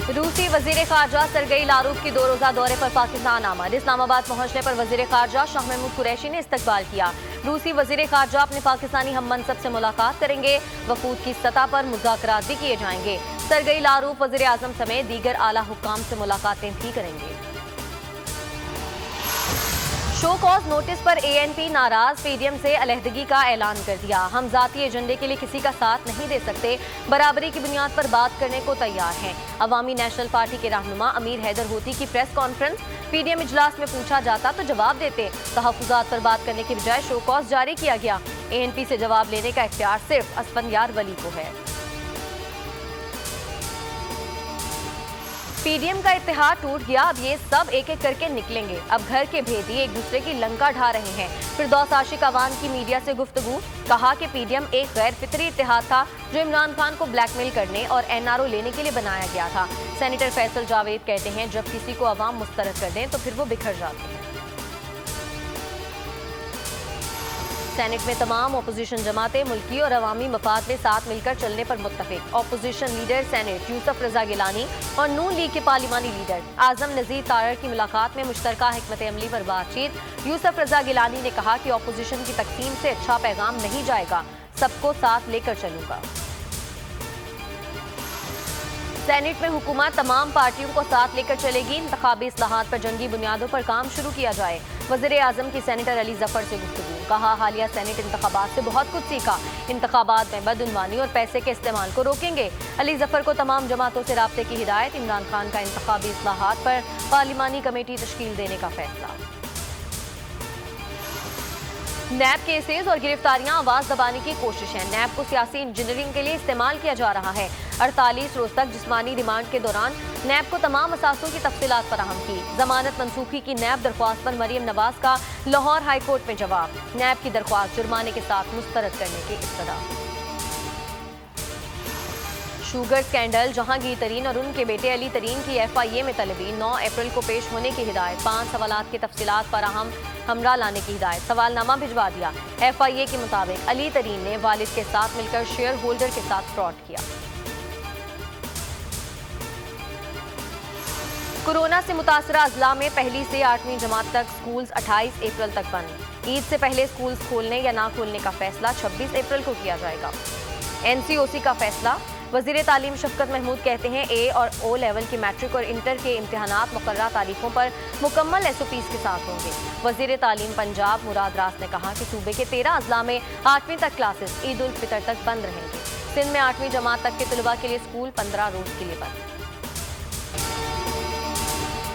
रूसी वजीर खारजा सरगई लारूफ की 2 रोजा दौरे पर पाकिस्तान आमद। इस्लामाबाद पहुंचने पर वजीर खारजा शाह महमूद कुरैशी ने इस्तकबाल किया। रूसी वजीर खारजा अपने पाकिस्तानी हम मनसब से मुलाकात करेंगे। वफूद की सतह पर मुज़ाकरात भी किए जाएंगे। सरगई लारूफ वजीर आजम समेत दीगर आला हुक्काम से मुलाकातें भी करेंगे। शो कॉज नोटिस पर ANP नाराज, पीडीएम से अलहदगी का ऐलान कर दिया। हम जाती एजेंडे के लिए किसी का साथ नहीं दे सकते, बराबरी की बुनियाद पर बात करने को तैयार हैं। अवामी नेशनल पार्टी के रहनुमा अमीर हैदर होती की प्रेस कॉन्फ्रेंस, पीडीएम इजलास में पूछा जाता तो जवाब देते। तहफ्फुज़ात पर बात करने की बजाय शो कॉज जारी किया गया। ANP से जवाब लेने का इख्तियार सिर्फ असफंयार वली को है। पीडीएम का इत्तेहाद टूट गया, अब ये सब एक एक करके निकलेंगे। अब घर के भेदी एक दूसरे की लंका ढा रहे हैं। फिरदौस आशिक अवान की मीडिया से गुफ्तगू, कहा कि पीडीएम एक गैर फितरी इत्तेहाद था जो इमरान खान को ब्लैकमेल करने और NRO लेने के लिए बनाया गया था। सेनेटर फैसल जावेद कहते हैं जब किसी को अवाम मुस्तरद कर दें तो फिर वो बिखर जाते हैं। सेनेट में तमाम अपोजिशन जमातें मुल्की और अवामी मफाद में साथ मिलकर चलने पर मुत्तफिक। अपोजिशन लीडर सेनेट यूसुफ रजा गिलानी और नून लीग के पार्लिमानी लीडर आजम नजीर तारड़ की मुलाकात में मुश्तरका हिकमत अमली पर बातचीत। यूसुफ रजा गिलानी ने कहा कि अपोजिशन की तकसीम से अच्छा पैगाम नहीं जाएगा, सबको साथ लेकर चलूंगा। सेनेट में हुकूमत तमाम पार्टियों को साथ लेकर चलेगी। इंतखाबी इस्लाहात पर जंगी बुनियादों पर काम शुरू किया जाए। वज़ीर आज़म की सेनेटर अली जफर से गुफ्तगू, कहा हालिया सेनेट इंतखाबात से बहुत कुछ सीखा। इंतखाबात में बदउनवानी और पैसे के इस्तेमाल को रोकेंगे। अली जफर को तमाम जमातों से राब्ते की हिदायत। इमरान खान का इंतखाबी इस्लाहात पर पार्लिमानी कमेटी तश्कील देने का फैसला। नैब केसेस और गिरफ्तारियां आवाज दबाने की कोशिश है। नैब को सियासी इंजीनियरिंग के लिए इस्तेमाल किया जा रहा है। 48 रोज तक जिस्मानी रिमांड के दौरान नैब को तमाम असासों की तफसीलात फराहम की। जमानत मनसूखी की नैब दरख्वास्त पर मरियम नवाज का लाहौर हाई कोर्ट में जवाब। नैब की दरख्वास्त जुर्माने के साथ मुस्तरद करने की इस्तदा। शुगर स्कैंडल, जहांगीर तरीन और उनके बेटे अली तरीन की FIA में तलबी। 9 अप्रैल को पेश होने की हिदायत। 5 सवालात की तफसीलात फराहम हमरा लाने की हिदायत। सवालनामा भिजवा दिया। FIA के मुताबिक अली तरीन ने वालिद के साथ मिलकर शेयर होल्डर के साथ फ्रॉड किया। कोरोना से मुतासरा अजला में पहली से 8वीं जमात तक स्कूल्स 28 अप्रैल तक बंद। ईद से पहले स्कूल्स खोलने या ना खोलने का फैसला 26 अप्रैल को किया जाएगा। NCOC का फैसला। वज़ीर तालीम शफकत महमूद कहते हैं A और O लेवल की मैट्रिक और इंटर के इम्तिहानात मुकर्ररा तारीखों पर मुकम्मल SOPs के साथ होंगे। वज़ीर तालीम पंजाब मुराद रास ने कहा कि सूबे के 13 अजला में 8वीं तक क्लासेस ईद उल फितर तक बंद रहेंगे। सिंध में 8वीं जमात तक के तलबा के लिए स्कूल 15 रोज के लिए बंद।